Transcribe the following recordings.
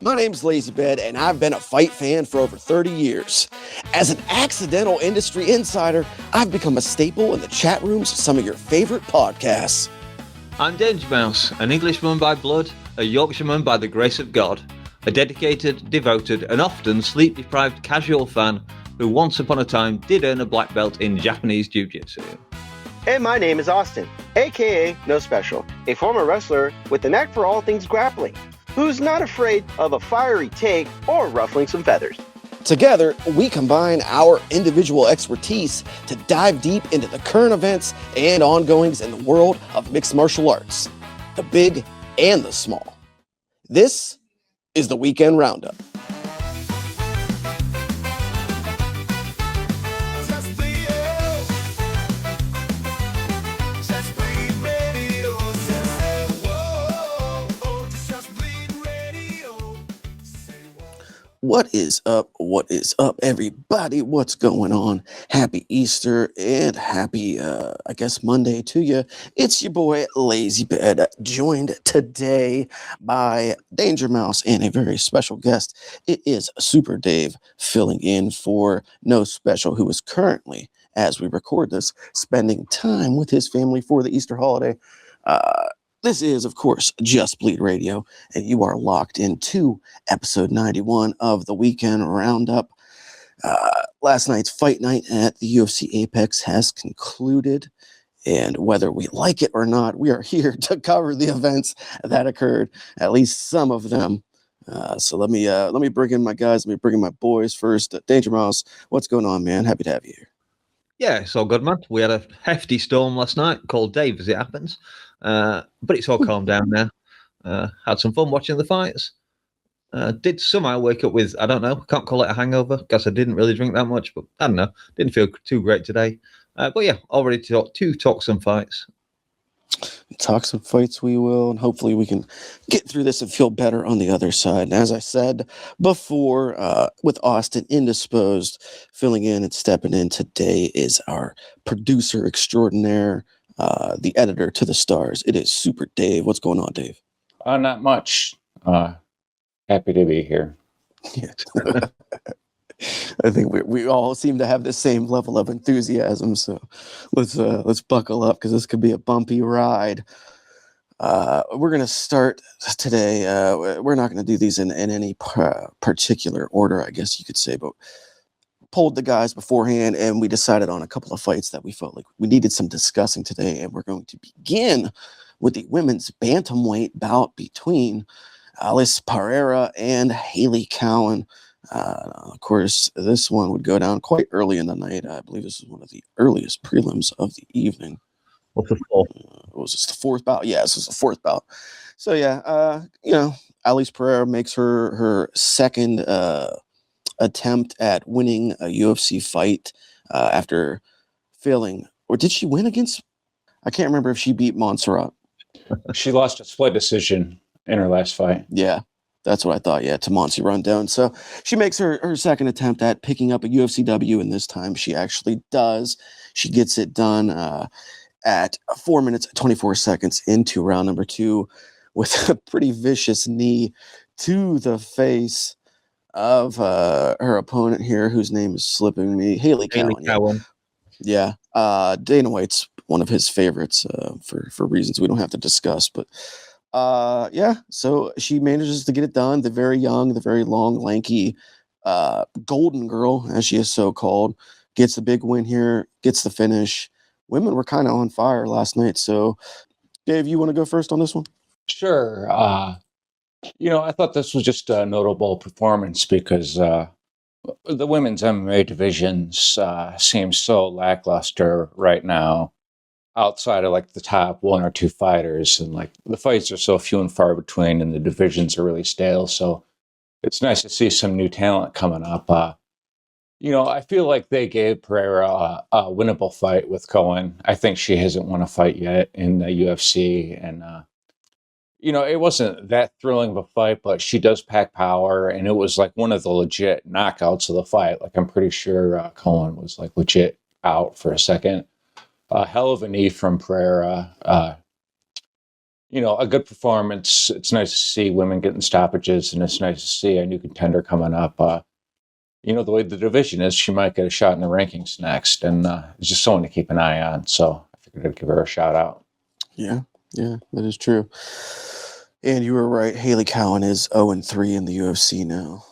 My name's LazyBed, and I've been a fight fan for over 30 years. As an accidental industry insider, I've become a staple in the chat rooms of some of your favorite podcasts. I'm DangerMouse, an Englishman by blood, a Yorkshireman by the grace of God, a dedicated, devoted, and often sleep-deprived casual fan who once upon a time did earn a black belt in Japanese Jiu-Jitsu. And my name is Austin, aka No Special, a former wrestler with a knack for all things grappling, who's not afraid of a fiery take or ruffling some feathers. Together, we combine our individual expertise to dive deep into the current events and ongoings in the world of mixed martial arts, the big and the small. This is the Weekend Roundup. What is up? What is up, everybody? What's going on? Happy Easter and happy, Monday to you. It's your boy, LazyBed, joined today by DangerMouse and a very special guest. It is Super Dave filling in for No Special, who is currently, as we record this, spending time with his family for the Easter holiday. This is, of course, Just Bleed Radio, and you are locked into episode 91 of the Weekend Roundup. Last night's fight night at the UFC Apex has concluded, and whether we like it or not, we are here to cover the events that occurred, at least some of them. So let me bring in my guys. Let me bring in my boys first. Danger Mouse, what's going on, man? Happy to have you here. Yeah, it's all good, man. We had a hefty storm last night, called Dave as it happens, but it's all calmed down now. Had some fun watching the fights. Did somehow wake up with, I don't know, can't call it a hangover because I didn't really drink that much, but I don't know, didn't feel too great today. But yeah, all ready to talk some fights. Talk some fights we will, and hopefully we can get through this and feel better on the other side. And as I said before, with Austin indisposed, filling in and stepping in today is our producer extraordinaire, the editor to the stars. It is Super Dave. What's going on, Dave? Not much. Happy to be here. Yeah. I think we all seem to have the same level of enthusiasm, so let's buckle up because this could be a bumpy ride. We're gonna start today. We're not gonna do these in any particular order, I guess you could say, but polled the guys beforehand, and we decided on a couple of fights that we felt like we needed some discussing today, and we're going to begin with the women's bantamweight bout between Alice Pereira and Haley Cowan. Of course, this one would go down quite early in the night. I believe this is one of the earliest prelims of the evening. What's the fourth? Was this the fourth bout? Yeah, this was the fourth bout. So yeah, Alice Pereira makes her second attempt at winning a UFC fight after failing. Or did she win against? I can't remember if she beat Montserrat. She lost a split decision in her last fight. Yeah. That's what I thought, yeah, to Monty Rundown. So she makes her second attempt at picking up a UFC W, and this time she actually does. She gets it done at 4 minutes, 24 seconds into round number 2 with a pretty vicious knee to the face of her opponent here, whose name is slipping me, Haley Cowan. Yeah. Dana White's one of his favorites for reasons we don't have to discuss, but so she manages to get it done. The very young, the very long, lanky, golden girl, as she is so called, gets the big win here, gets the finish. Women were kind of on fire last night. So, Dave, you want to go first on this one? Sure. I thought this was just a notable performance because the women's MMA divisions seem so lackluster right now, outside of like the top 1 or 2 fighters, and like the fights are so few and far between and the divisions are really stale. So it's nice to see some new talent coming up. I feel like they gave Pereira a winnable fight with Cohen. I think she hasn't won a fight yet in the UFC, and it wasn't that thrilling of a fight, but she does pack power, and it was like one of the legit knockouts of the fight. Like I'm pretty sure Cohen was like legit out for a second. A hell of a knee from Pereira. a good performance. It's nice to see women getting stoppages, and it's nice to see a new contender coming up. The way the division is, she might get a shot in the rankings next, and it's just someone to keep an eye on. So I figured I'd give her a shout out. Yeah, that is true. And you were right. Haley Cowan is 0-3 in the UFC now.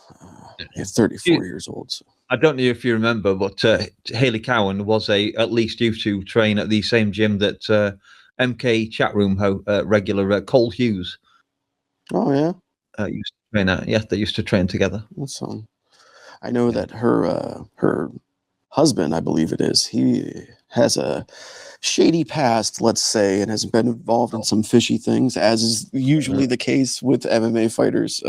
At 34 years old. So. I don't know if you remember, but Haley Cowan was at least used to train at the same gym that MK chat room regular Cole Hughes. Oh yeah, used to train at. Yeah, they used to train together. That's I know that her husband, I believe it is, he has a shady past, let's say, and has been involved in some fishy things, as is usually the case with MMA fighters.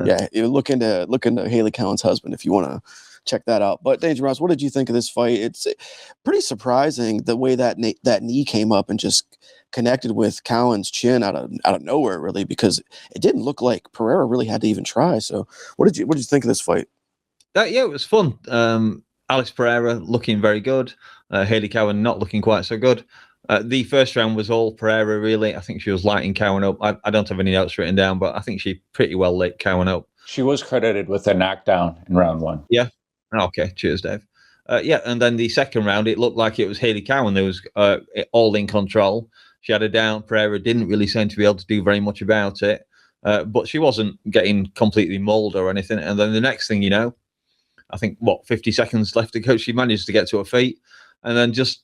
Yeah, you look into Haley Cowan's husband if you want to check that out. But DangerMouse, what did you think of this fight? It's pretty surprising the way that that knee came up and just connected with Cowan's chin out of nowhere, really, because it didn't look like Pereira really had to even try. So, what did you think of this fight? Yeah, it was fun. Alice Pereira looking very good. Haley Cowan not looking quite so good. The first round was all Pereira, really. I think she was lighting Cowan up. I don't have any notes written down, but I think she pretty well lit Cowan up. She was credited with a knockdown in round one. Yeah. Okay. Cheers, Dave. Yeah, and then the second round, it looked like it was Haley Cowan that was all in control. She had her down. Pereira didn't really seem to be able to do very much about it, but she wasn't getting completely mauled or anything. And then the next thing you know, I think, 50 seconds left to go, she managed to get to her feet, and then just,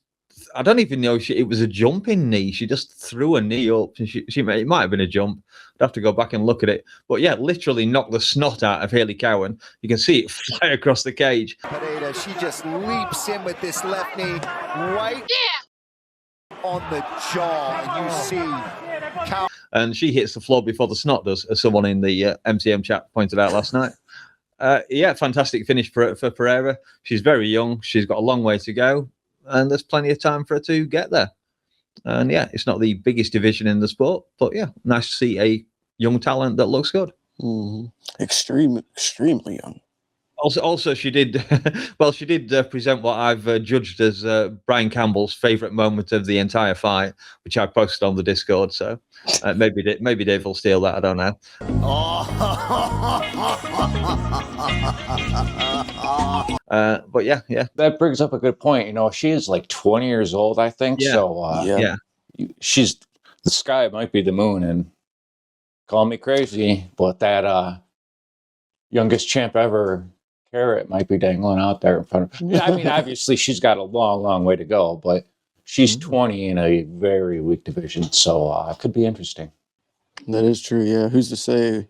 I don't even know if it was a jumping knee. She just threw a knee up, and it might have been a jump. I'd have to go back and look at it. But yeah, literally knocked the snot out of Haley Cowan. You can see it fly across the cage. Pineda, she just leaps in with this left knee right on the jaw, and you see Cowan. And she hits the floor before the snot does, as someone in the MCM chat pointed out last night. Yeah, fantastic finish for Pereira. She's very young. She's got a long way to go, and there's plenty of time for her to get there. And yeah, it's not the biggest division in the sport, but yeah, nice to see a young talent that looks good. Mm-hmm. Extremely young. Also, she did she did present what I've judged as Brian Campbell's favorite moment of the entire fight, which I posted on the Discord. So maybe Dave will steal that. I don't know. But yeah, that brings up a good point. She is like 20 years old, I think. Yeah. So yeah, she's the sky might be the moon, and call me crazy, but that youngest champ ever carrot might be dangling out there in front of her. I mean, obviously she's got a long way to go, but she's 20 in a very weak division, so it could be interesting. That is true. Yeah, who's to say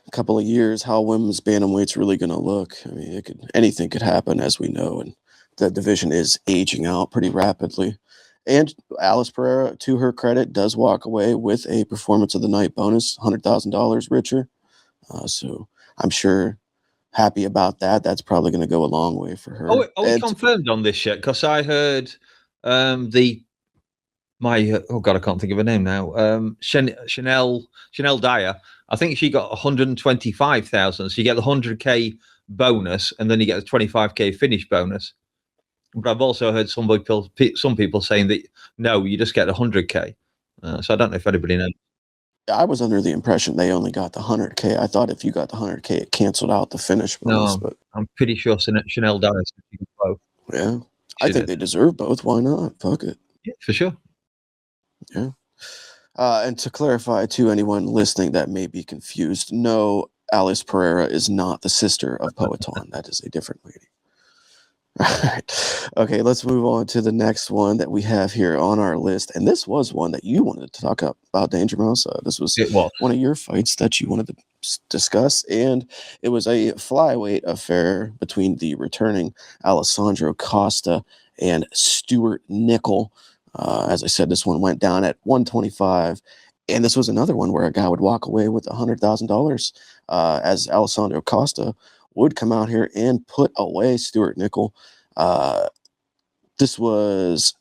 a couple of years how women's bantamweight's really going to look? I mean, anything could happen, as we know, and the division is aging out pretty rapidly. And Alice Pereira, to her credit, does walk away with a performance of the night bonus, $100,000 richer. So I'm sure happy about that. That's probably going to go a long way for her. Are we confirmed on this yet? Because I heard oh God, I can't think of her name now. Chanel Dyer. I think she got 125,000. So you get the 100K bonus, and then you get the 25K finish bonus. But I've also heard some people saying that no, you just get 100K. So I don't know if anybody knows. I was under the impression they only got the 100K. I thought if you got the 100K, it canceled out the finish bonus. No, but I'm pretty sure Chanel Dyer said she got both. Yeah, I think they deserve both. Why not? Fuck it. Yeah, for sure. Yeah. And to clarify to anyone listening that may be confused, no, Alice Pereira is not the sister of Poeton. That is a different lady. All right. Okay, let's move on to the next one that we have here on our list. And this was one that you wanted to talk about, DangerMouse. This was one of your fights that you wanted to discuss. And it was a flyweight affair between the returning Alessandro Costa and Stuart Nickel. As I said, this one went down at 125. And this was another one where a guy would walk away with $100,000 as Alessandro Costa would come out here and put away Stuart Nickel. This was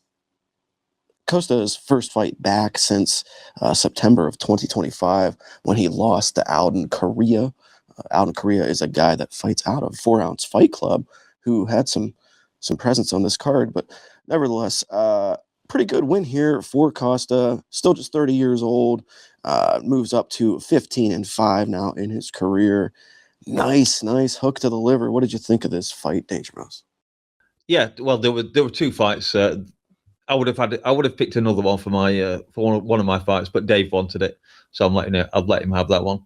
Costa's first fight back since September of 2025 when he lost to Alden Correa. Alden Correa is a guy that fights out of 4 Ounce Fight Club who had some some presence on this card, but nevertheless, pretty good win here for Costa. Still just 30 years old. Moves up to 15-5 now in his career. Nice hook to the liver. What did you think of this fight, DangerMouse? Yeah, well, there were two fights. I would have picked another one for my for one of my fights, but Dave wanted it, so I'd let him have that one.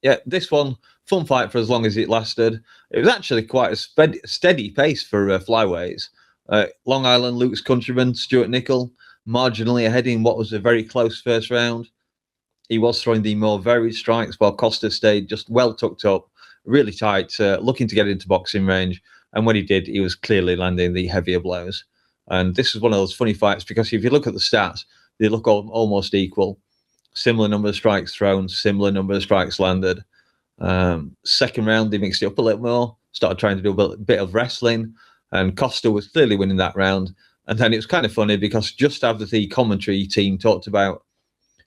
Yeah, this one, fun fight for as long as it lasted. It was actually quite a steady pace for flyweights. Long Island Luke's countryman Stuart Nickel marginally ahead in what was a very close first round. He was throwing the more varied strikes while Costa stayed just well tucked up, really tight, looking to get into boxing range. And when he did, he was clearly landing the heavier blows. And this is one of those funny fights because if you look at the stats, they look almost equal. Similar number of strikes thrown, similar number of strikes landed. Second round, they mixed it up a little more, started trying to do a bit of wrestling, and Costa was clearly winning that round. And then it was kind of funny because just after the commentary team talked about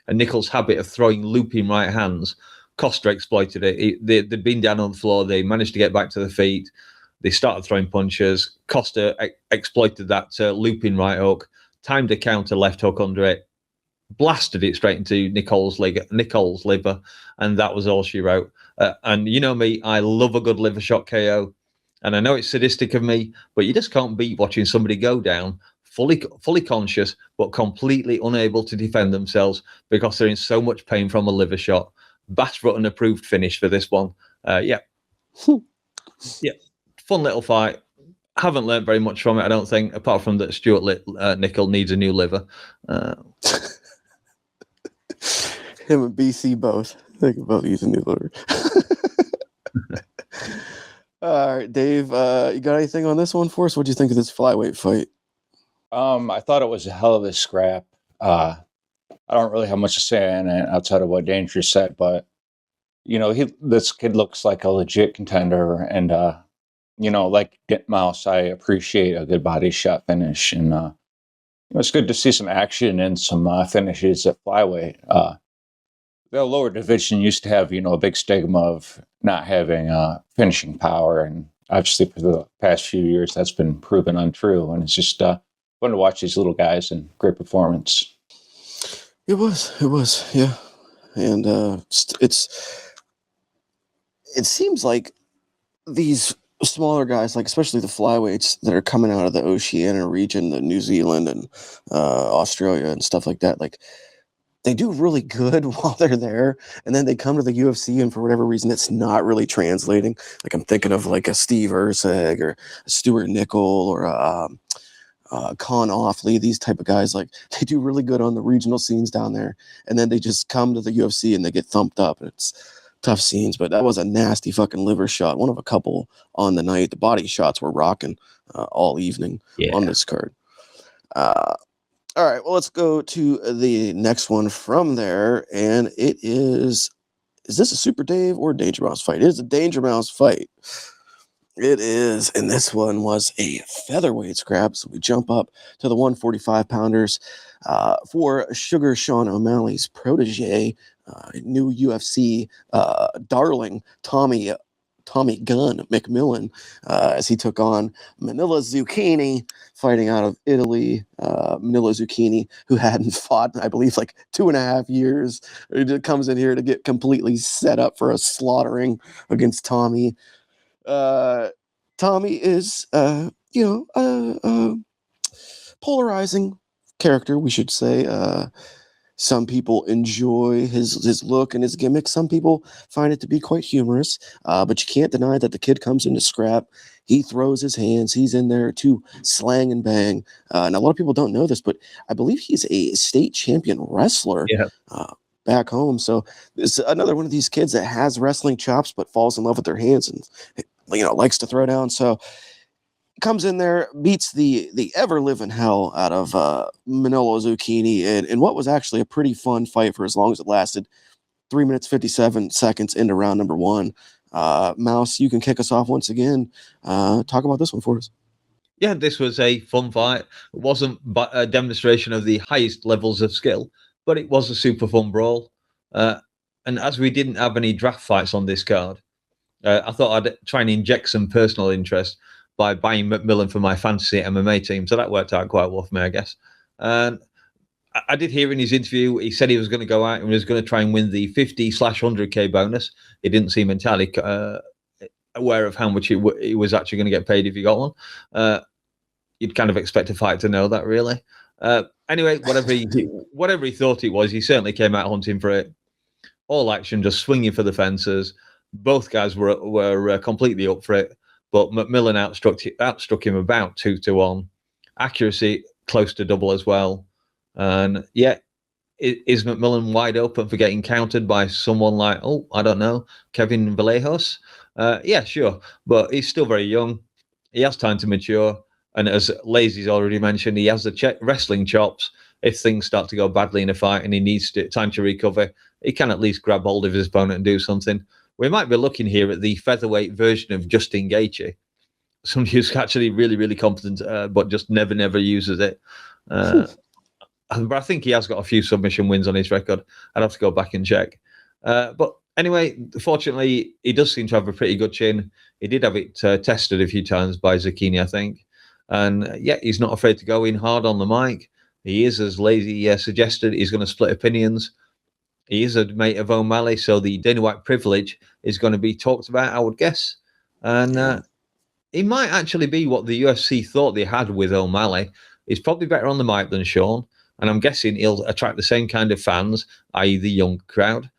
Nickel's habit of throwing looping right hands, Costa exploited it. They'd been down on the floor, they managed to get back to their feet. They started throwing punches. Costa exploited that looping right hook, timed a counter left hook under it, blasted it straight into Nicole's liver, and that was all she wrote. And you know me, I love a good liver shot KO, and I know it's sadistic of me, but you just can't beat watching somebody go down fully conscious but completely unable to defend themselves because they're in so much pain from a liver shot. Bass Rutten approved finish for this one. Yeah. Fun little fight. Haven't learned very much from it, I don't think, apart from that Stuart Nickel needs a new liver. Him and BC both. They can both use a new liver. All right, Dave, you got anything on this one for us? What do you think of this flyweight fight? I thought it was a hell of a scrap. I don't really have much to say on it outside of what Danger said, but this kid looks like a legit contender, and like Mouse, I appreciate a good body shot finish, and it's good to see some action and some finishes at flyweight. The lower division used to have a big stigma of not having finishing power, and obviously for the past few years that's been proven untrue, and it's just fun to watch these little guys and great performance. It was, yeah. And it seems like these smaller guys, like especially the flyweights that are coming out of the Oceania region, the New Zealand and Australia and stuff like that, like they do really good while they're there, and then they come to the UFC, and for whatever reason, it's not really translating. Like I'm thinking of like a Steve Erceg or a Stuart Nickel or a Con Offley, these type of guys. Like they do really good on the regional scenes down there, and then they just come to the UFC and they get thumped up, and it's tough scenes. But that was a nasty fucking liver shot, one of a couple on the night. The body shots were rocking all evening on this card. All right, well, let's go to the next one from there, and it is this a Super Dave or DangerMouse fight? It is a DangerMouse fight. It is, and this one was a featherweight scrap, so we jump up to the 145-pounders for Sugar Sean O'Malley's protege, new UFC darling, Tommy Gunn McMillan, as he took on Manila Zucchini, fighting out of Italy. Manila Zucchini, who hadn't fought, I believe, like 2.5 years. He comes in here to get completely set up for a slaughtering against Tommy. Tommy is, polarizing character, we should say. Some people enjoy his look and his gimmick. Some people find it to be quite humorous. But you can't deny that the kid comes into scrap. He throws his hands. He's in there to slang and bang. And a lot of people don't know this, but I believe he's a state champion wrestler back home. So it's another one of these kids that has wrestling chops but falls in love with their hands and likes to throw down. So comes in there, beats the ever-living hell out of Manolo Zucchini in what was actually a pretty fun fight for as long as it lasted. 3 minutes, 57 seconds into round number one. Mouse, you can kick us off once again. Talk about this one for us. Yeah, this was a fun fight. It wasn't a demonstration of the highest levels of skill, but it was a super fun brawl. And as we didn't have any draft fights on this card, I thought I'd try and inject some personal interest by buying McMillan for my fantasy MMA team. So that worked out quite well for me, I guess. And I did hear in his interview, he said he was going to go out and was going to try and win the 50/100K bonus. He didn't seem entirely aware of how much he was actually going to get paid if he got one. You'd kind of expect a fight to know that, really. Anyway, whatever he thought it was, he certainly came out hunting for it. All action, just swinging for the fences. Both guys were completely up for it, but McMillan outstruck him about 2-1. Accuracy close to double as well. And yeah, is McMillan wide open for getting countered by someone like, I don't know, Kevin Vallejos? Yeah, sure. But he's still very young. He has time to mature. And as Lazy's already mentioned, he has the wrestling chops. If things start to go badly in a fight and he needs time to recover, he can at least grab hold of his opponent and do something. We might be looking here at the featherweight version of Justin Gaethje. Somebody who's actually really, really competent, but just never uses it. But I think he has got a few submission wins on his record. I'd have to go back and check. But anyway, fortunately, he does seem to have a pretty good chin. He did have it tested a few times by Zucchini, I think. And yeah, he's not afraid to go in hard on the mic. He is, as Lazy suggested, he's going to split opinions. He is a mate of O'Malley, so the Dana White privilege is going to be talked about, I would guess. And he might actually be what the UFC thought they had with O'Malley. He's probably better on the mic than Sean. And I'm guessing he'll attract the same kind of fans, i.e. the young crowd.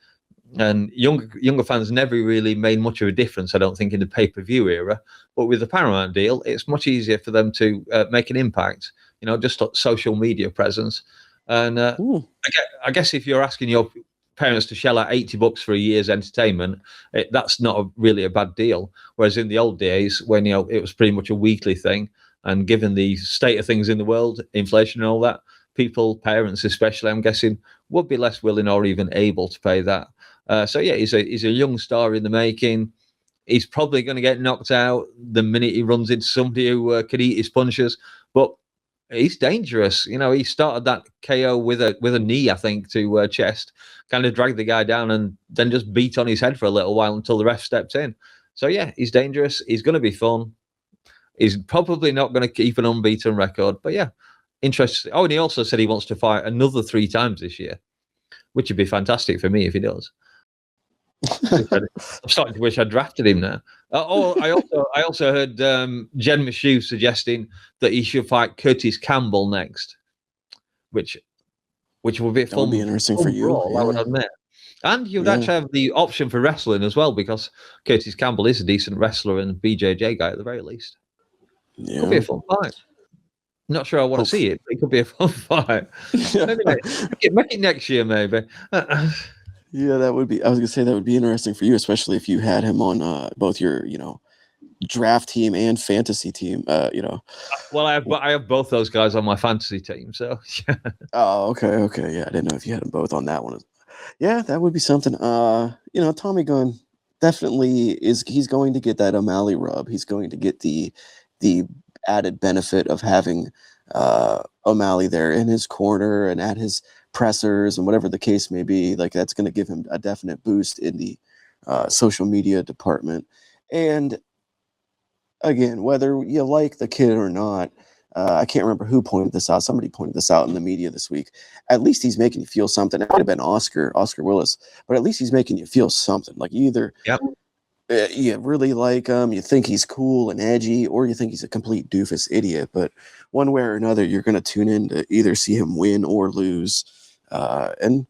And younger fans never really made much of a difference, I don't think, in the pay-per-view era. But with the Paramount deal, it's much easier for them to make an impact, just social media presence. And I guess if you're asking your parents to shell out $80 for a year's entertainment, that's not really a bad deal. Whereas in the old days, when it was pretty much a weekly thing, and given the state of things in the world, inflation and all that, parents especially, I'm guessing, would be less willing or even able to pay that. So yeah, he's a young star in the making. He's probably going to get knocked out the minute he runs into somebody who can eat his punches. But he's dangerous. He started that KO with a knee, I think, to chest, kind of dragged the guy down and then just beat on his head for a little while until the ref stepped in. So yeah, he's dangerous. He's going to be fun. He's probably not going to keep an unbeaten record. But yeah, interesting. Oh, and he also said he wants to fight another 3 times this year, which would be fantastic for me if he does. I'm starting to wish I'd drafted him now. I also heard Jen Michoud suggesting that he should fight Curtis Campbell next, which would be fun. Would be interesting for you. I would admit. And you'd actually have the option for wrestling as well, because Curtis Campbell is a decent wrestler and BJJ guy at the very least. Yeah. Could be a fun fight. Not sure I want to see it, but it could be a fun fight. Anyway, make it next year, maybe. Yeah, that would be. I was gonna say that would be interesting for you, especially if you had him on both your, draft team and fantasy team. Well, I have both those guys on my fantasy team. So. Oh, okay. Yeah, I didn't know if you had them both on that one. Yeah, that would be something. Tommy Gunn definitely he's going to get that O'Malley rub. He's going to get the added benefit of having O'Malley there in his corner and at his pressers and whatever the case may be. Like, that's going to give him a definite boost in the social media department. And again, whether you like the kid or not, I can't remember who pointed this out. Somebody pointed this out in the media this week. At least he's making you feel something. It might have been Oscar Willis, but at least he's making you feel something. Like, either you really like him, you think he's cool and edgy, or you think he's a complete doofus idiot. But one way or another, you're going to tune in to either see him win or lose. And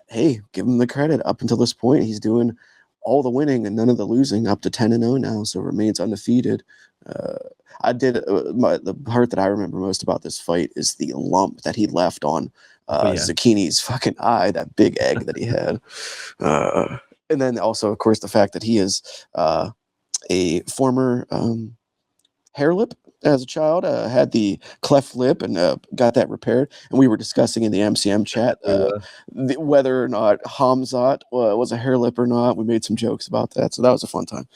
hey, give him the credit. Up until this point, he's doing all the winning and none of the losing, up to 10-0 now, so remains undefeated. The part that I remember most about this fight is the lump that he left on Zucchini's fucking eye, that big egg that he had. And then also, of course, the fact that he is a former hair lip as a child, had the cleft lip and got that repaired. And we were discussing in the MCM chat whether or not Hamzat was a hair lip or not. We made some jokes about that, so that was a fun time.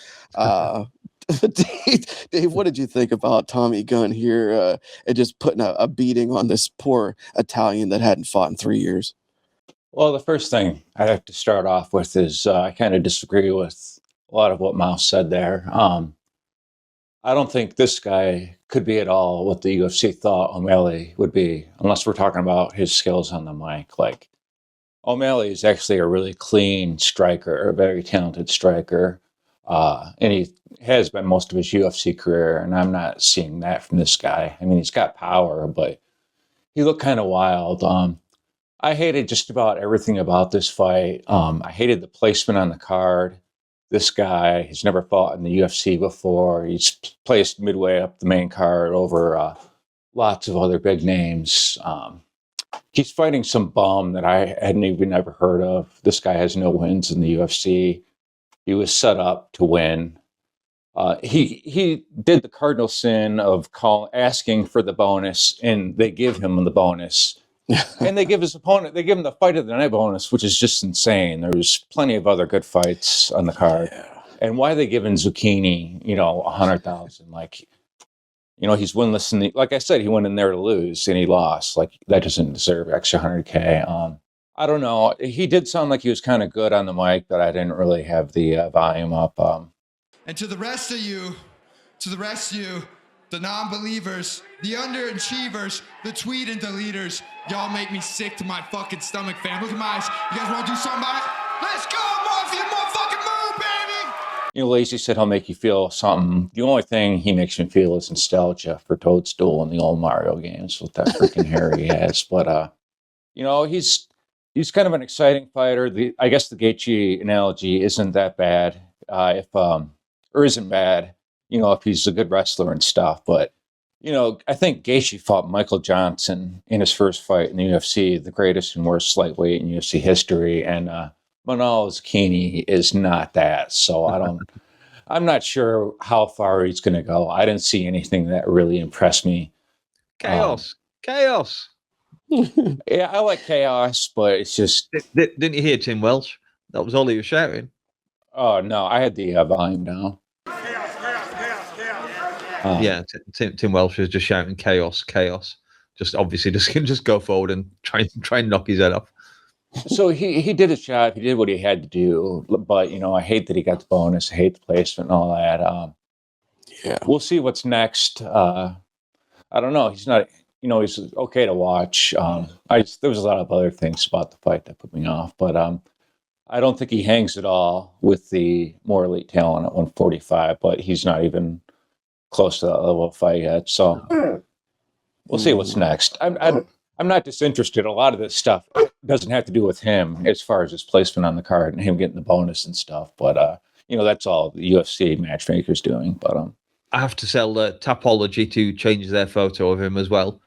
Dave, what did you think about Tommy Gunn here and just putting a beating on this poor Italian that hadn't fought in 3 years? Well, the first thing I have to start off with is I kind of disagree with a lot of what Mouse said there. I don't think this guy could be at all what the UFC thought O'Malley would be, unless we're talking about his skills on the mic. Like, O'Malley is actually a really clean striker, a very talented striker. And he has been most of his UFC career, and I'm not seeing that from this guy. I mean, he's got power, but he looked kind of wild. I hated just about everything about this fight. I hated the placement on the card. This guy has never fought in the UFC before. He's placed midway up the main card over lots of other big names. He's fighting some bum that I hadn't even ever heard of. This guy has no wins in the UFC. He was set up to win. He did the cardinal sin of asking for the bonus, and they give him the bonus. And they give his opponent, they give him the fight of the night bonus, which is just insane. There's plenty of other good fights on the card. Yeah. And why are they giving Zucchini, 100,000? Like, he's winless. Like I said, he went in there to lose and he lost. Like, that doesn't deserve extra 100K. I don't know. He did sound like he was kind of good on the mic, but I didn't really have the volume up. And to the rest of you, the non-believers, the underachievers, the tweet and deleters, y'all make me sick to my fucking stomach, fam. Look at my eyes. You guys want to do something about it? Let's go, Mafia, motherfucking move, baby! Lazy said he'll make you feel something. The only thing he makes me feel is nostalgia for Toadstool and the old Mario games with that freaking hair he has. But, he's kind of an exciting fighter. I guess the Gaethje analogy isn't that bad, or isn't bad. If he's a good wrestler and stuff. But, I think Gaethje fought Michael Johnson in his first fight in the UFC, the greatest and worst lightweight in UFC history. And Manolo Zucchini is not that. So I'm not sure how far he's going to go. I didn't see anything that really impressed me. Chaos. Yeah, I like chaos, but it's just... Didn't you hear Tim Welsh? That was all he was shouting. Oh, no, I had the volume down. Yeah, Tim Welsh was just shouting chaos. Just obviously just go forward and try and knock his head off. So he did his job. He did what he had to do. But I hate that he got the bonus. I hate the placement and all that. Yeah, we'll see what's next. I don't know. He's not. He's okay to watch. There was a lot of other things about the fight that put me off. But I don't think he hangs at all with the more elite talent at 145. But he's not even close to that level of fight yet, so we'll see what's next. I'm not disinterested. A lot of this stuff doesn't have to do with him as far as his placement on the card and him getting the bonus and stuff. But that's all the UFC matchmakers doing. But I have to tell Tapology to change their photo of him as well,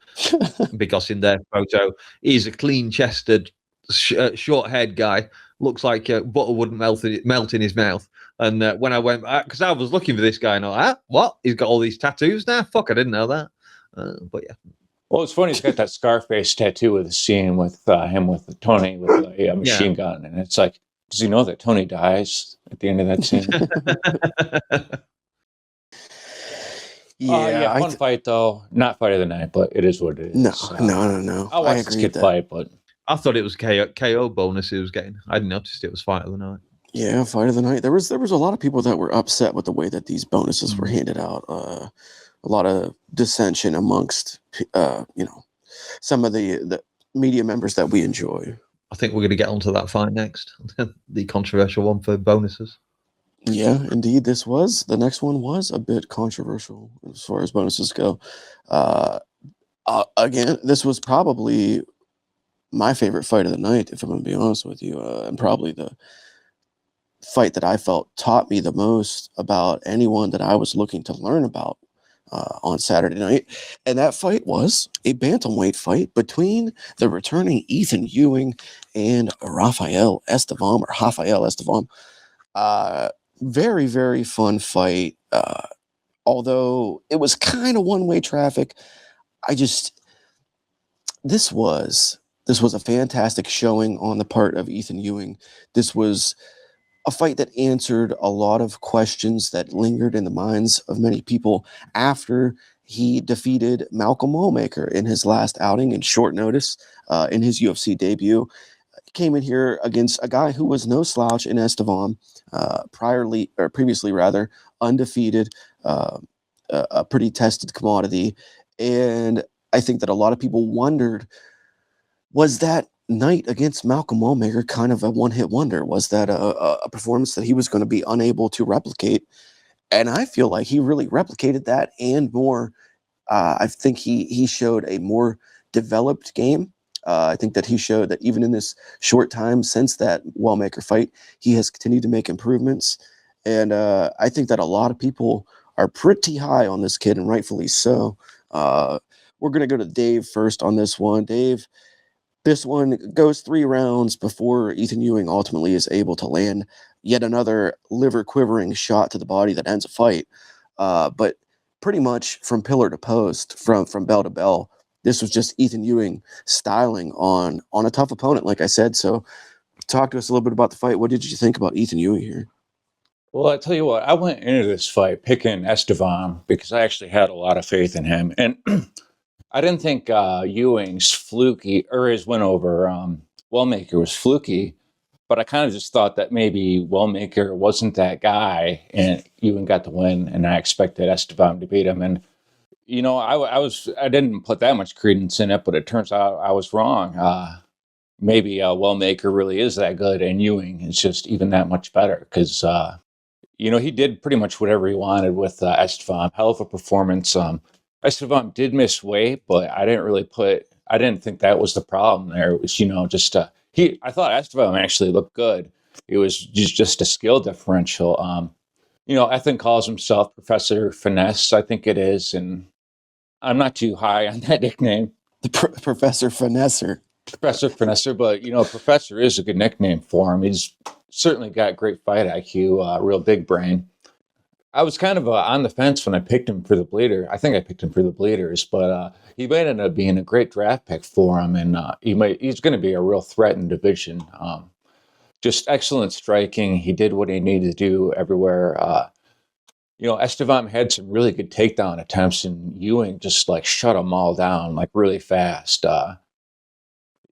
because in their photo he's a clean-chested, short-haired guy. Looks like butter wouldn't melt in his mouth. And when I went back, because I was looking for this guy, and I was what? He's got all these tattoos now? Fuck, I didn't know that. But yeah. Well, it's funny. He's got that Scarface tattoo of the scene with him with Tony with a machine gun. And it's like, does he know that Tony dies at the end of that scene? Fun fight, though. Not fight of the night, but it is what it is. No. I'll watch this kid fight, but... I thought it was KO bonus he was getting. I didn't notice it was fight of the night. Yeah, fight of the night. There was a lot of people that were upset with the way that these bonuses were handed out. A lot of dissension amongst, some of the media members that we enjoy. I think we're going to get onto that fight next. The controversial one for bonuses. Yeah, indeed. The next one was a bit controversial as far as bonuses go. Again, this was probably my favorite fight of the night, if I'm going to be honest with you, and probably the fight that I felt taught me the most about anyone that I was looking to learn about on Saturday night. And that fight was a bantamweight fight between the returning Ethan Ewing and Rafael Estevam. Very, very fun fight. Although it was kind of one-way traffic, this was a fantastic showing on the part of Ethan Ewing. This was a fight that answered a lot of questions that lingered in the minds of many people after he defeated Malcolm Wallmaker in his last outing in short notice in his UFC debut. He came in here against a guy who was no slouch in Estevam, previously undefeated, a pretty tested commodity. And I think that a lot of people wondered, was that night against Malcolm Wellmaker kind of a one-hit wonder? Was that a performance that he was going to be unable to replicate? And I feel like he really replicated that and more. I think he showed a more developed game. I think that he showed that even in this short time since that Wellmaker fight, he has continued to make improvements. And I think that a lot of people are pretty high on this kid, and rightfully so. We're going to go to Dave first on this one. Dave, this one goes 3 rounds before Ethan Ewing ultimately is able to land yet another liver-quivering shot to the body that ends a fight. But pretty much from pillar to post, from bell to bell, this was just Ethan Ewing styling on a tough opponent, like I said. So talk to us a little bit about the fight. What did you think about Ethan Ewing here? Well, I tell you what, I went into this fight picking Esteban because I actually had a lot of faith in him. And I didn't think Ewing's fluky, or his win over Wellmaker was fluky, but I kind of just thought that maybe Wellmaker wasn't that guy and Ewing got the win, and I expected Esteban to beat him. And, you know, I didn't put that much credence in it, but it turns out I was wrong. Maybe Wellmaker really is that good, and Ewing is just even that much better because, you know, he did pretty much whatever he wanted with Esteban. Hell of a performance. Esteban did miss weight, but I didn't think that was the problem there. It was, you know, just I thought Esteban actually looked good. It was just a skill differential. You know, Ethan calls himself Professor Finesse, I think it is, and I'm not too high on that nickname. Professor Finesser. Professor Finesser, but, you know, Professor is a good nickname for him. He's certainly got great fight IQ, real big brain. I was kind of on the fence when I picked him for the bleeder. I think I picked him for the bleeders, but he might end up being a great draft pick for him, and he's going to be a real threat in division. Just excellent striking. He did what he needed to do everywhere. You know, Esteban had some really good takedown attempts, and Ewing just like shut them all down like really fast.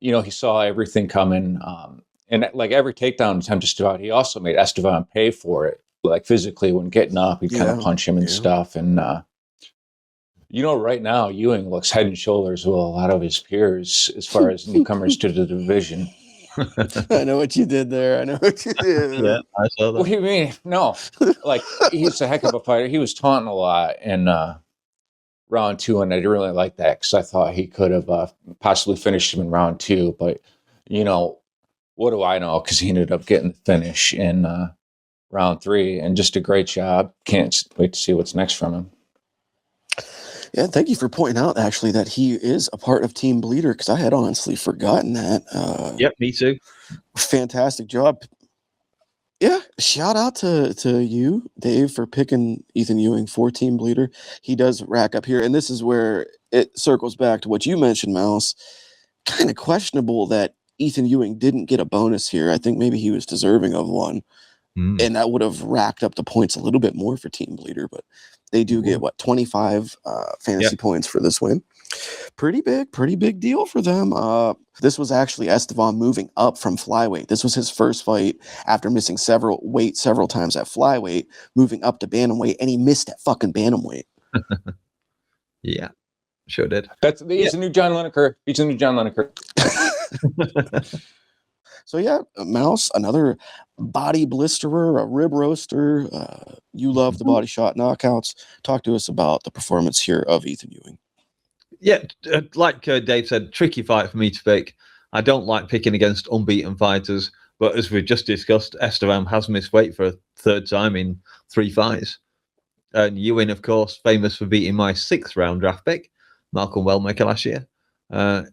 You know, he saw everything coming, and like every takedown attempt, just about, he also made Esteban pay for it. Like physically, when getting up, he'd kind of punch him and stuff. And, you know, right now, Ewing looks head and shoulders with a lot of his peers as far as newcomers to the division. I know what you did there. I know what you did. Yeah, I saw that. What do you mean? No, like, he's a heck of a fighter. He was taunting a lot in round 2, and I didn't really like that because I thought he could have possibly finished him in round 2. But, you know, what do I know? Because he ended up getting the finish in round 3, and just a great job. Can't wait to see what's next from him. Yeah, thank you for pointing out, actually, that he is a part of Team Bleeder, because I had honestly forgotten that. Yep, me too. Fantastic job. Yeah, shout out to you, Dave, for picking Ethan Ewing for Team Bleeder. He does rack up here, and this is where it circles back to what you mentioned, Mouse. Kind of questionable that Ethan Ewing didn't get a bonus here. I think maybe he was deserving of one. And that would have racked up the points a little bit more for Team Bleeder, but they do get 25 fantasy points for this win. Pretty big deal for them. This was actually Esteban moving up from flyweight. This was his first fight after missing several times at flyweight, moving up to bantamweight, and he missed at fucking bantamweight. Yeah, sure did. He's a new John Lineker. He's a new John Lineker. So yeah, Mouse, another body blisterer, a rib roaster. You love the body shot knockouts. Talk to us about the performance here of Ethan Ewing. Yeah, like Dave said, tricky fight for me to pick. I don't like picking against unbeaten fighters, but as we've just discussed, Esteban has missed weight for a 3rd time in 3 fights. And Ewing, of course, famous for beating my 6th round draft pick, Malcolm Wellmaker, last year.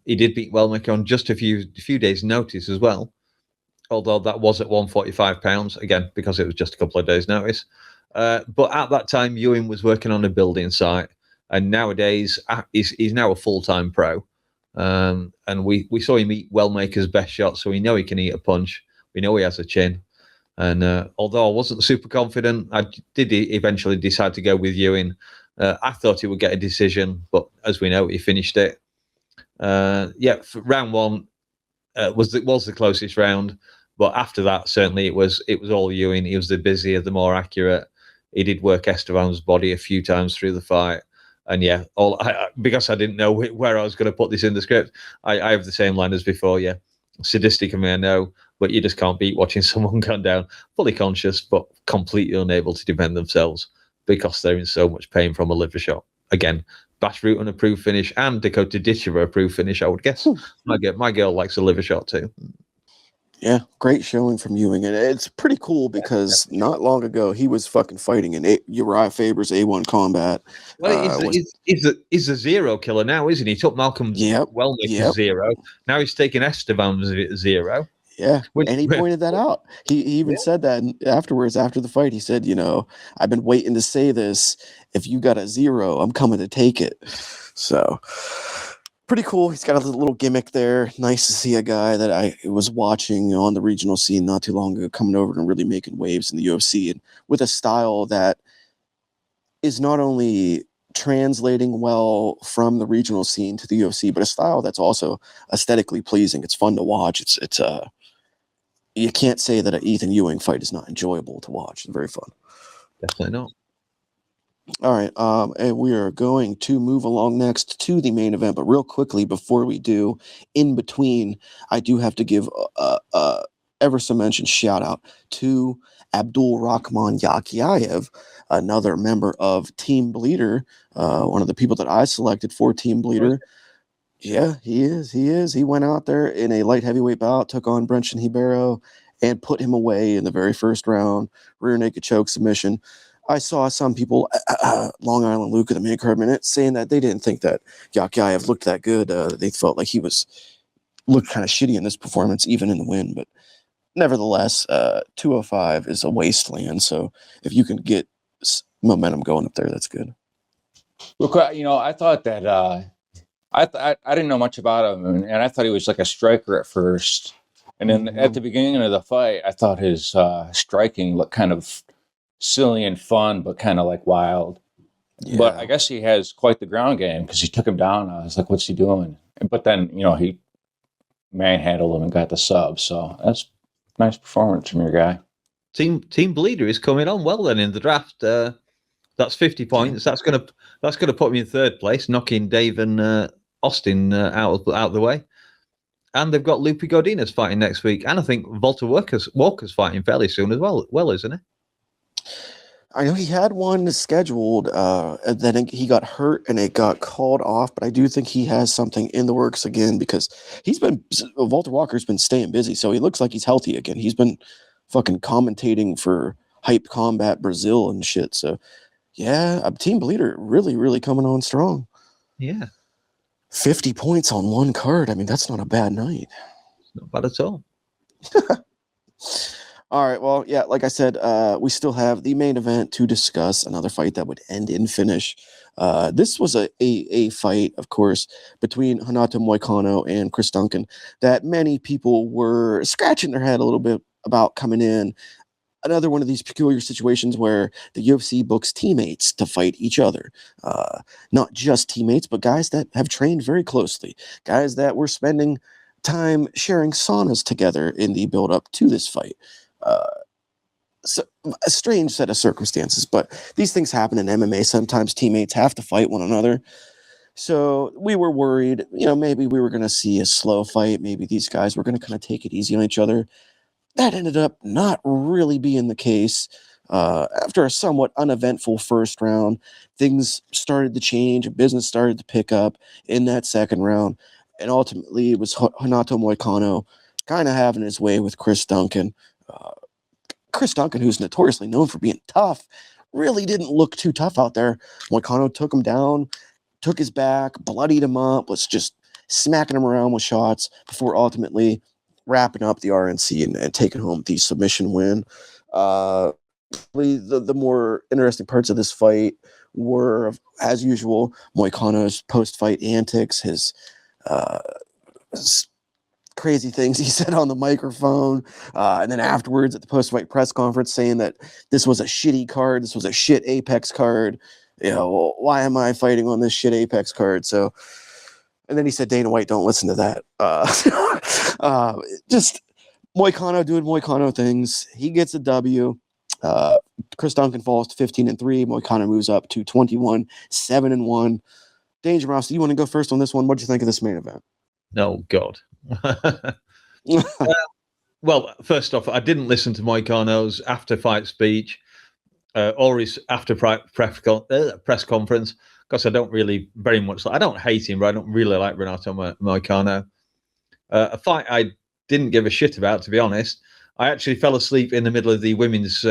He did beat Wellmaker on just a few days' notice as well, although that was at 145 pounds, again, because it was just a couple of days' notice. But at that time, Ewing was working on a building site, and nowadays he's now a full-time pro. And we saw him eat Wellmaker's best shot, so we know he can eat a punch. We know he has a chin. And although I wasn't super confident, I did eventually decide to go with Ewing. I thought he would get a decision, but as we know, he finished it. For round 1 was the closest round. But after that, certainly it was all Ewing. He was the busier, the more accurate. He did work Esteban's body a few times through the fight. And yeah, because I didn't know where I was going to put this in the script, I have the same line as before. Yeah, sadistic, I mean, I know, but you just can't beat watching someone gone down fully conscious, but completely unable to defend themselves because they're in so much pain from a liver shot. Again, Bash Root approved finish and Dakota Ditcher approved finish, I would guess. My girl likes a liver shot too. Yeah, great showing from Ewing. And it's pretty cool because not long ago he was fucking fighting in Uriah Faber's A1 combat. Well, he's a zero killer now, isn't he? He took Malcolm Wellnick to zero. Now he's taking Esteban's zero. Yeah, and he pointed that out. He even said that afterwards, after the fight. He said, I've been waiting to say this. If you got a zero, I'm coming to take it. So pretty cool. He's got a little gimmick there. Nice to see a guy that I was watching on the regional scene not too long ago coming over and really making waves in the UFC, and with a style that is not only translating well from the regional scene to the UFC, but a style that's also aesthetically pleasing. It's fun to watch. It's you can't say that an Ethan Ewing fight is not enjoyable to watch. It's very fun. Definitely not. All right, and we are going to move along next to the main event, but real quickly before we do, in between, I do have to give ever so mentioned shout out to Abdul Rahman Yakiayev, another member of Team Bleeder, one of the people that I selected for Team Bleeder. Yeah, he is. He went out there in a light heavyweight bout, took on Brenton Hibero, and put him away in the very first round, rear naked choke submission. I saw some people, Long Island Luke at the main card minute, saying that they didn't think that Yakiayev looked that good. They felt like he looked kind of shitty in this performance, even in the win. But nevertheless, 205 is a wasteland. So if you can get momentum going up there, that's good. Look, I thought that I didn't know much about him, and I thought he was like a striker at first. And then at the beginning of the fight, I thought his striking looked kind of silly and fun, but kind of like wild. Yeah. But I guess he has quite the ground game because he took him down. I was like, what's he doing? But then, he manhandled him and got the sub. So that's a nice performance from your guy. Team Bleeder is coming on well then in the draft. That's 50 points. That's gonna put me in third place, knocking Dave and Austin out of the way. And they've got Lupe Godinez fighting next week, and I think Walter Walker's fighting fairly soon as well, isn't he? I know he had one scheduled, and then he got hurt and it got called off. But I do think he has something in the works again because Walter Walker's been staying busy, so he looks like he's healthy again. He's been fucking commentating for Hype Combat Brazil and shit. So yeah, Team Bleeder really, really coming on strong. Yeah, 50 points on one card. I mean, that's not a bad night. It's not bad at all. All right, well, yeah, like I said, we still have the main event to discuss, another fight that would end in finish. This was a fight, of course, between Renato Moicano and Chris Duncan that many people were scratching their head a little bit about coming in. Another one of these peculiar situations where the UFC books teammates to fight each other. Not just teammates, but guys that have trained very closely, guys that were spending time sharing saunas together in the build-up to this fight. So a strange set of circumstances, but these things happen in MMA. Sometimes teammates have to fight one another. So we were worried, maybe we were going to see a slow fight. Maybe these guys were going to kind of take it easy on each other. That ended up not really being the case. After a somewhat uneventful first round, things started to change. Business started to pick up in that second round. And ultimately, it was Renato Moicano kind of having his way with Chris Duncan. Chris Duncan, who's notoriously known for being tough, really didn't look too tough out there. Moicano took him down, took his back, bloodied him up, was just smacking him around with shots before ultimately wrapping up the RNC and taking home the submission win. The more interesting parts of this fight were, as usual, Moicano's post-fight antics, his crazy things he said on the microphone, and then afterwards at the post-fight press conference saying that this was a shitty card, this was a shit Apex card. Why am I fighting on this shit Apex card? So, and then he said Dana White, don't listen to that. Just Moicano doing Moicano things. He gets a W. Chris Duncan falls to 15-3. Moicano moves up to 21-7-1. DangerMouse, do you want to go first on this one? What do you think of this main event? Oh, God. Well, first off, I didn't listen to Moicano's after-fight speech or his press conference because I don't really very much. I don't hate him, but I don't really like Renato Moicano. A fight I didn't give a shit about, to be honest. I actually fell asleep in the middle of the women's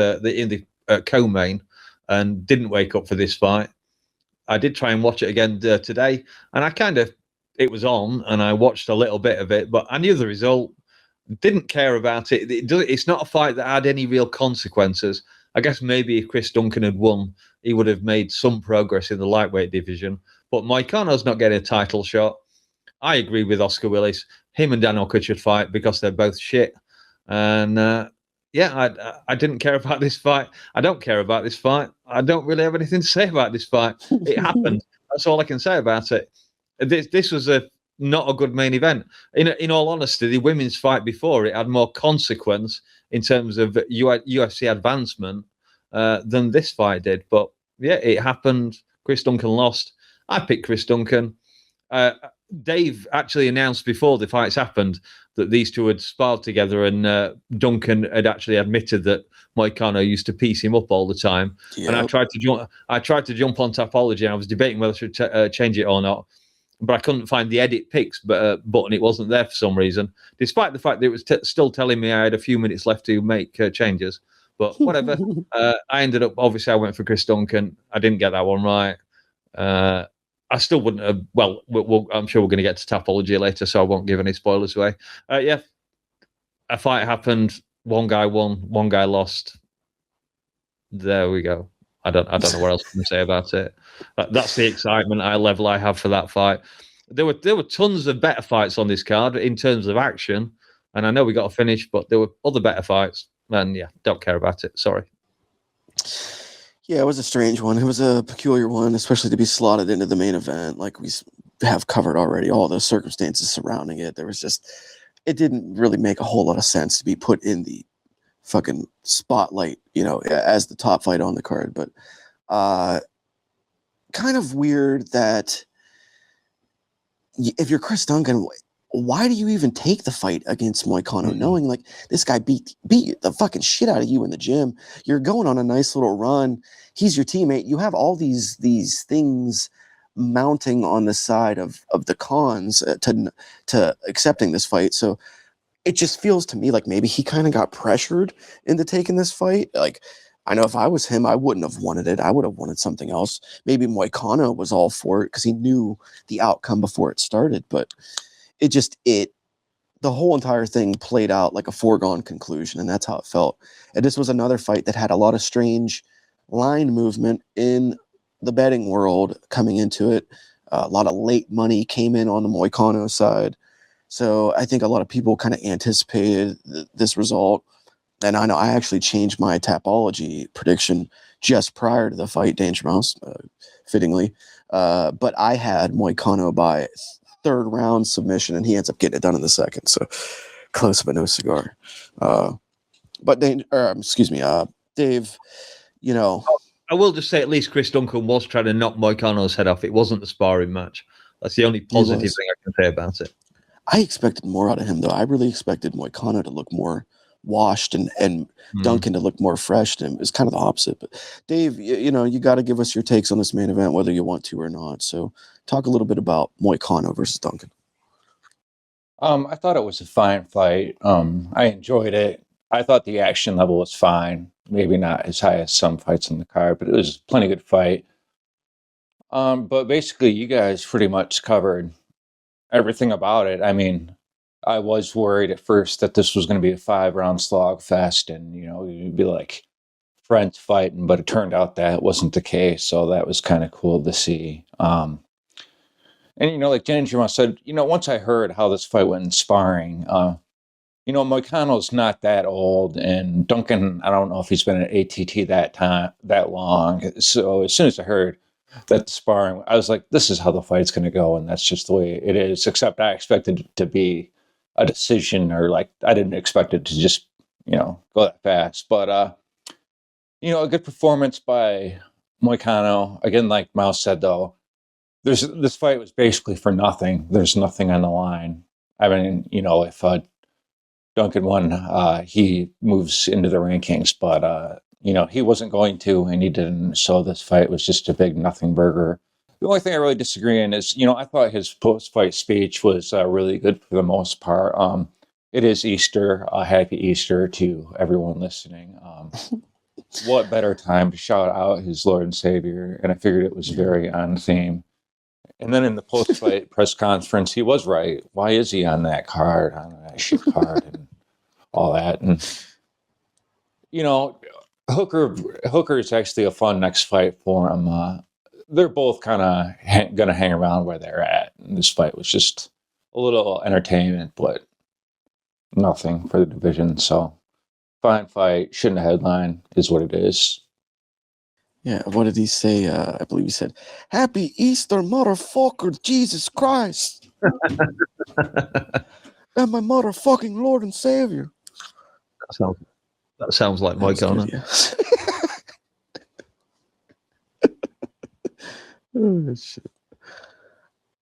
co-main and didn't wake up for this fight. I did try and watch it again today, and it was on, and I watched a little bit of it, but I knew the result. Didn't care about it. It's not a fight that had any real consequences. I guess maybe if Chris Duncan had won, he would have made some progress in the lightweight division. But Moicano's not getting a title shot. I agree with Oscar Willis. Him and Dan Hooker should fight because they're both shit. And I didn't care about this fight. I don't care about this fight. I don't really have anything to say about this fight. It happened. That's all I can say about it. This was not a good main event. In all honesty, the women's fight before it had more consequence in terms of UFC advancement than this fight did. But yeah, it happened. Chris Duncan lost. I picked Chris Duncan. Dave actually announced before the fights happened that these two had sparred together, and Duncan had actually admitted that Moicano used to piece him up all the time. Yep. And I tried to jump on Tapology, and I was debating whether I should change it or not. But I couldn't find the edit picks button. It wasn't there for some reason, despite the fact that it was still telling me I had a few minutes left to make changes. But whatever. I ended up, obviously, I went for Chris Duncan. I didn't get that one right. I still wouldn't have. Well, I'm sure we're going to get to Tapology later, so I won't give any spoilers away. Yeah, a fight happened. One guy won. One guy lost. There we go. I don't know what else I can say about it. That's the excitement level I have for that fight. There were tons of better fights on this card in terms of action, and I know we got a finish, but there were other better fights, and yeah, don't care about it. Sorry. Yeah, it was a strange one. It was a peculiar one, especially to be slotted into the main event. Like we have covered already, all the circumstances surrounding it. It didn't really make a whole lot of sense to be put in the fucking spotlight, as the top fight on the card. But kind of weird that if you're Chris Duncan, why do you even take the fight against Moicano, knowing like this guy beat the fucking shit out of you in the gym? You're going on a nice little run. He's your teammate. You have all these things mounting on the side of the cons to accepting this fight. So it just feels to me like maybe he kind of got pressured into taking this fight. Like, I know if I was him, I wouldn't have wanted it. I would have wanted something else. Maybe Moicano was all for it because he knew the outcome before it started. But the whole entire thing played out like a foregone conclusion, and that's how it felt. And this was another fight that had a lot of strange line movement in the betting world coming into it. A lot of late money came in on the Moicano side. So I think a lot of people kind of anticipated this result. And I know I actually changed my Tapology prediction just prior to the fight, DangerMouse, fittingly. But I had Moicano by third round submission, and he ends up getting it done in the second. So close, but no cigar. Dave, I will just say at least Chris Duncan was trying to knock Moicano's head off. It wasn't the sparring match. That's the only positive thing I can say about it. I expected more out of him, though. I really expected Moicano to look more washed and Duncan to look more fresh. And it was kind of the opposite. But Dave, you got to give us your takes on this main event, whether you want to or not. So talk a little bit about Moicano versus Duncan. I thought it was a fine fight. I enjoyed it. I thought the action level was fine. Maybe not as high as some fights on the card, but it was a plenty good fight. But basically, you guys pretty much covered everything about it. I mean, I was worried at first that this was going to be a 5-round slogfest and, you'd be like friends fighting, but it turned out that wasn't the case. So that was kind of cool to see. And, like DangerMouse said, once I heard how this fight went in sparring, Moicano's not that old, and Duncan, I don't know if he's been at ATT that long. So as soon as I heard that sparring, I was like, this is how the fight's going to go, and that's just the way it is, except I expected it to be a decision, or like I didn't expect it to just, go that fast. But A good performance by Moicano. Again, like Mouse said, though, this fight was basically for nothing. There's nothing on the line. I mean, if Duncan won, he moves into the rankings, but he wasn't going to, and he didn't. So this fight was just a big nothing burger. The only thing I really disagree in is, I thought his post-fight speech was really good for the most part. It is Easter. Happy Easter to everyone listening. What better time to shout out his Lord and Savior? And I figured it was very on theme. And then in the post-fight press conference, he was right. Why is he on that card, on that shit card, and all that? And Hooker is actually a fun next fight for him. They're both kind of going to hang around where they're at. And this fight was just a little entertainment, but nothing for the division. So, fine fight. Shouldn't have headline. Is what it is. Yeah, what did he say? I believe he said, "Happy Easter, motherfucker, Jesus Christ." And my motherfucking Lord and Savior. That sounds like Moicano. Oh, shit.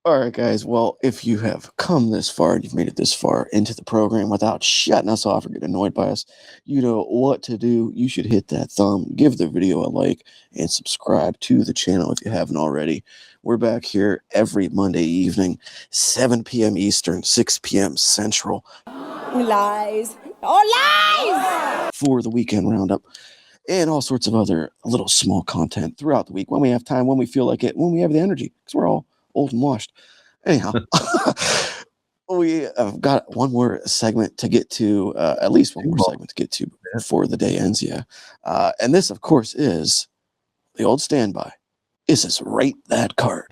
All right, guys. Well, if you have come this far and you've made it this far into the program without shutting us off or getting annoyed by us, you know what to do. You should hit that thumb, give the video a like, and subscribe to the channel if you haven't already. We're back here every Monday evening, 7 p.m. Eastern, 6 p.m. Central. Lies. Oh, lies! For the weekend roundup and all sorts of other little small content throughout the week when we have time, when we feel like it, when we have the energy, because we're all old and washed. Anyhow, we have got one more segment to get to, at least one more segment to get to before the day ends. Yeah. And this, of course, is the old standby. Is this Rate That Card?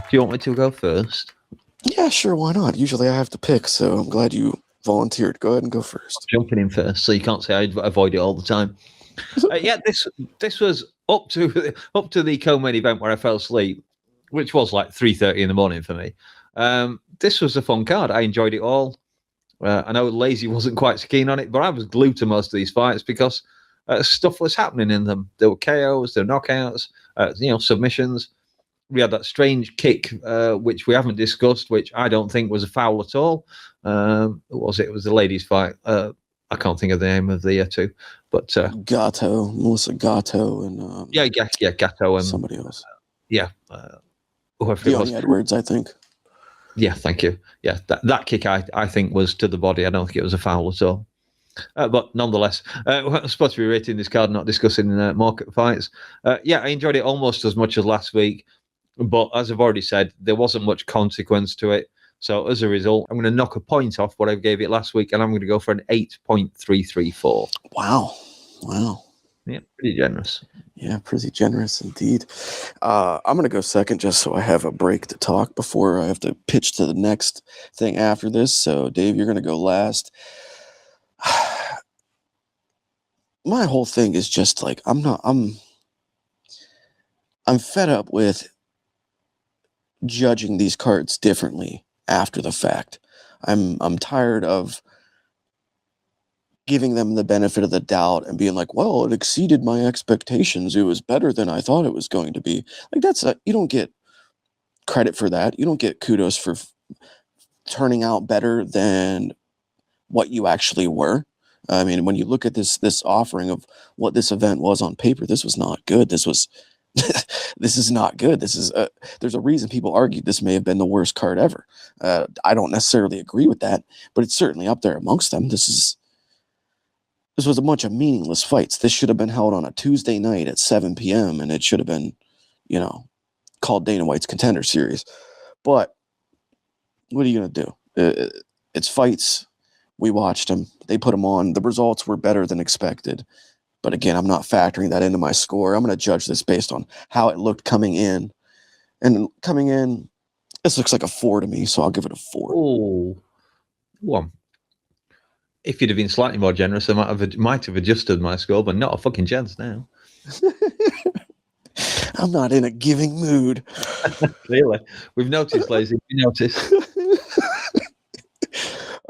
Do you want me to go first? Yeah, sure. Why not? Usually I have to pick, so I'm glad you volunteered. Go ahead and go first. Jumping in first, so you can't say I avoid it all the time. Yeah, this was up to the co-main event where I fell asleep, which was like 3:30 in the morning for me. This was a fun card. I enjoyed it all. I know Lazy wasn't quite so keen on it, but I was glued to most of these fights because stuff was happening in them. There were KOs, there were knockouts, submissions. We had that strange kick, which we haven't discussed, which I don't think was a foul at all. What was it? It was the ladies' fight. I can't think of the name of the two, but Melissa Gatto, and Gatto and somebody else. Whoever it was. Edwards, I think. Yeah, thank you. Yeah, that kick I think was to the body. I don't think it was a foul at all. But nonetheless, we're supposed to be rating this card, not discussing market fights. I enjoyed it almost as much as last week. But as I've already said, there wasn't much consequence to it. So as a result, I'm going to knock a point off what I gave it last week, and I'm going to go for an 8.334. Wow. Yeah, pretty generous. Yeah, pretty generous indeed. I'm going to go second just so I have a break to talk before I have to pitch to the next thing after this. So, Dave, you're going to go last. My whole thing is just like, I'm fed up with judging these cards differently after the fact. I'm tired of giving them the benefit of the doubt and being like, well, it exceeded my expectations. It was better than I thought it was going to be. Like, you don't get credit for that. You don't get kudos for turning out better than what you actually were. I mean, when you look at this offering of what this event was on paper, this was not good. This is not good. There's a reason people argued this may have been the worst card ever. I don't necessarily agree with that, but it's certainly up there amongst them. This was a bunch of meaningless fights. This should have been held on a Tuesday night at 7 p.m. and it should have been, called Dana White's Contender Series. But what are you going to do? It's fights. We watched them. They put them on. The results were better than expected. But again, I'm not factoring that into my score. I'm going to judge this based on how it looked coming in. And coming in, this looks like a 4 to me, so I'll give it a 4. Oh, well, if you'd have been slightly more generous, I might have adjusted my score, but not a fucking chance now. I'm not in a giving mood. Clearly. We've noticed, Lazy. We noticed.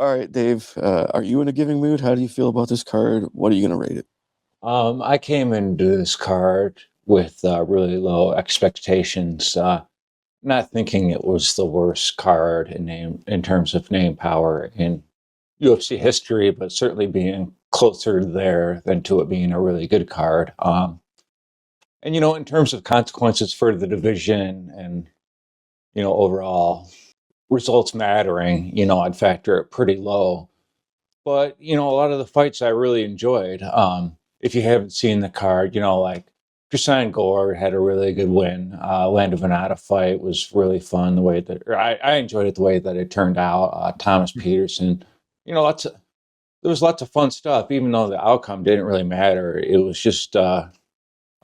All right, Dave, are you in a giving mood? How do you feel about this card? What are you going to rate it? I came into this card with really low expectations, not thinking it was the worst card in terms of name power in UFC history, but certainly being closer there than to it being a really good card. And in terms of consequences for the division and overall results mattering, I'd factor it pretty low. But a lot of the fights I really enjoyed. If you haven't seen the card, like Christian Gore had a really good win. Land of Venata fight was really fun. The way that I enjoyed it, the way that it turned out. Thomas Peterson, there was lots of fun stuff. Even though the outcome didn't really matter, it was just a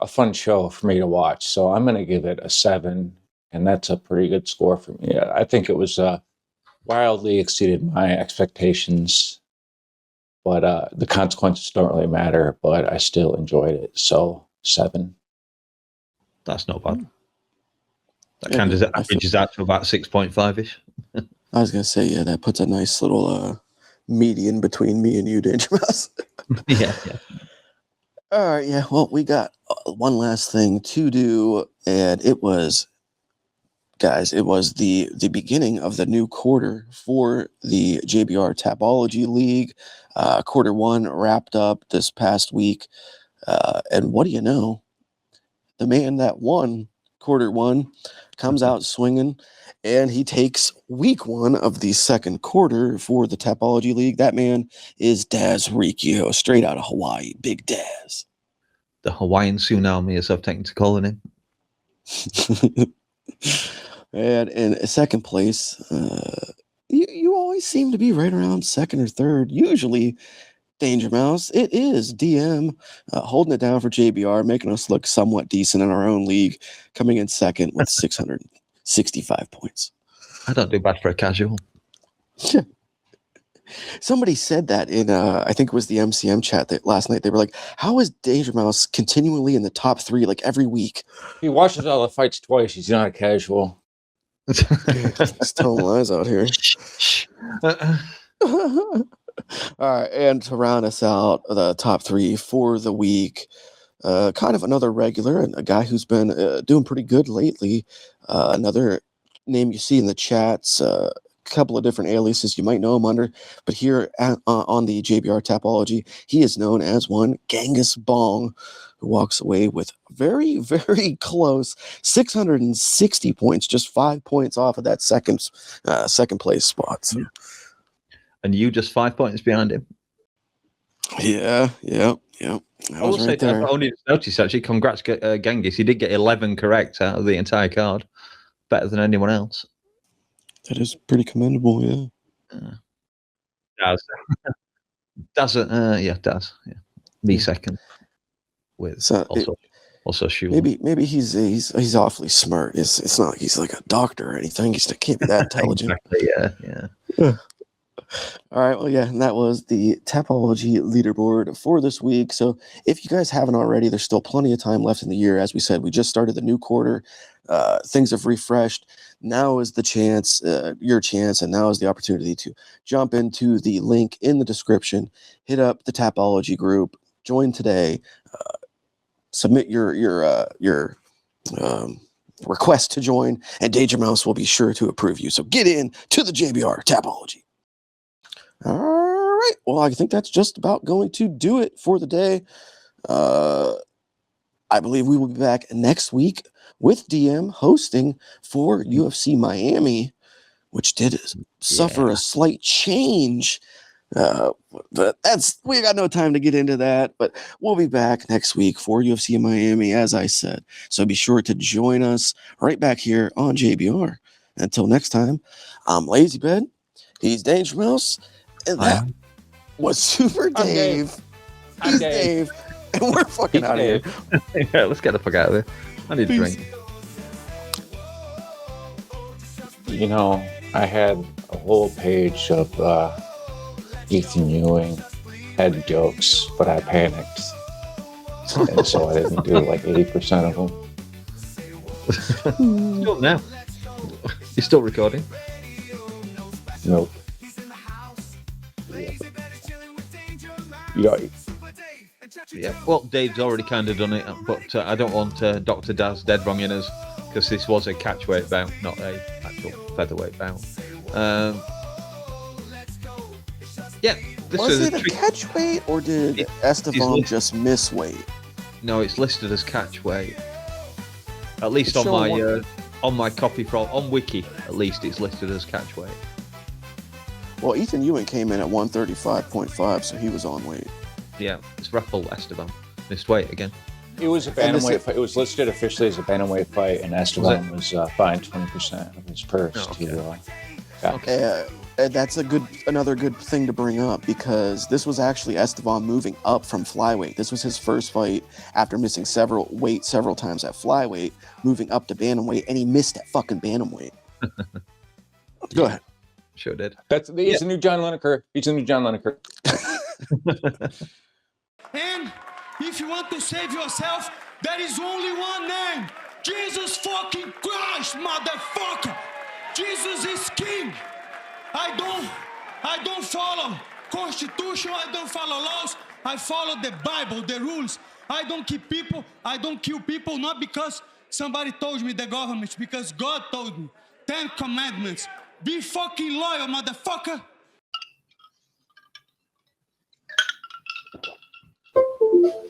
fun show for me to watch. So I'm going to give it a 7, and that's a pretty good score for me. I think it was wildly exceeded my expectations. But the consequences don't really matter, but I still enjoyed it. So 7. That's not bad. That kind of averages out to about 6.5-ish. I was going to say, yeah, that puts a nice little median between me and you, DangerMouse. Yeah. All right, yeah. Well, we got one last thing to do, and it was the beginning of the new quarter for the JBR Tapology League. Quarter 1 wrapped up this past week. And what do you know? The man that won quarter 1 comes out swinging, and he takes week 1 of the second quarter for the Tapology League. That man is Daz Rikio, straight out of Hawaii. Big Daz. The Hawaiian tsunami, as I've taken to calling him. And in second place, you always seem to be right around second or third. Usually, DangerMouse, it is DM holding it down for JBR, making us look somewhat decent in our own league, coming in second with 665 points. I don't do bad for a casual. Somebody said that in, I think it was the MCM chat that last night. They were like, how is DangerMouse continually in the top 3 like every week? He watches all the fights twice. He's not a casual. He's telling lies out here. All right, and to round us out, the top 3 for the week, kind of another regular and a guy who's been doing pretty good lately. Another name you see in the chats, a couple of different aliases you might know him under, but here on the JBR Tapology, he is known as one Genghis Bong, who walks away with very, very close 660 points, just 5 points off of that second place spot. So. And you just 5 points behind him. Yeah. I will say that I only noticed actually. Congrats, Genghis. He did get 11 correct out of the entire card, better than anyone else. That is pretty commendable. Yeah. Daz. Daz. Yeah. Me second. With so also Shula. Maybe he's awfully smart. It's not like he's like a doctor or anything. He can't be that intelligent. Exactly, yeah. All right, well, yeah, and that was the Tapology leaderboard for this week. So if you guys haven't already, there's still plenty of time left in the year. As we said, we just started the new quarter. Things have refreshed. Now is the chance, your chance, and now is the opportunity to jump into the link in the description, hit up the Tapology group, join today, submit your request to join, and DangerMouse will be sure to approve you. So get in to the JBR Tapology. All right. Well, I think that's just about going to do it for the day. I believe we will be back next week with DM hosting for UFC Miami, which did suffer a slight change. But we got no time to get into that. But we'll be back next week for UFC Miami, as I said. So be sure to join us right back here on JBR. Until next time, I'm LazyBed. He's DangerMouse. And that was Super Dave. He's Dave. And we're fucking out of here. Yeah, let's get the fuck out of here. I need a drink. I had a whole page of Ethan Ewing head jokes, but I panicked. And so I didn't do like 80% of them. Still now. You're still recording? Nope. You know, Yeah, well, Dave's already kind of done it, but I don't want Dr. Daz dead wrong in us, because this was a catchweight bout, not a actual featherweight bout. Yeah, this Was was it a catchweight, or did Esteban just miss weight? No, it's listed as catchweight. At least It's on my copy on Wiki, at least it's listed as catchweight. Well, Ethan Ewing came in at 135.5, so he was on weight. Yeah, it's Rafael Esteban. Missed weight again. it was a bantamweight fight. It was listed officially as a bantamweight fight, and Esteban was fined 20% of his purse. And that's another good thing to bring up, because this was actually Esteban moving up from flyweight. This was his first fight after missing several times at flyweight, moving up to bantamweight, and he missed at fucking bantamweight. Go ahead. Sure did. He's a new John Lineker. He's a new John Lineker. And if you want to save yourself, there is only one name. Jesus fucking Christ, motherfucker. Jesus is king. I don't follow constitution, I don't follow laws, I follow the Bible, the rules. I don't kill people, not because somebody told me, the government, because God told me. 10 commandments. Be fucking loyal, motherfucker.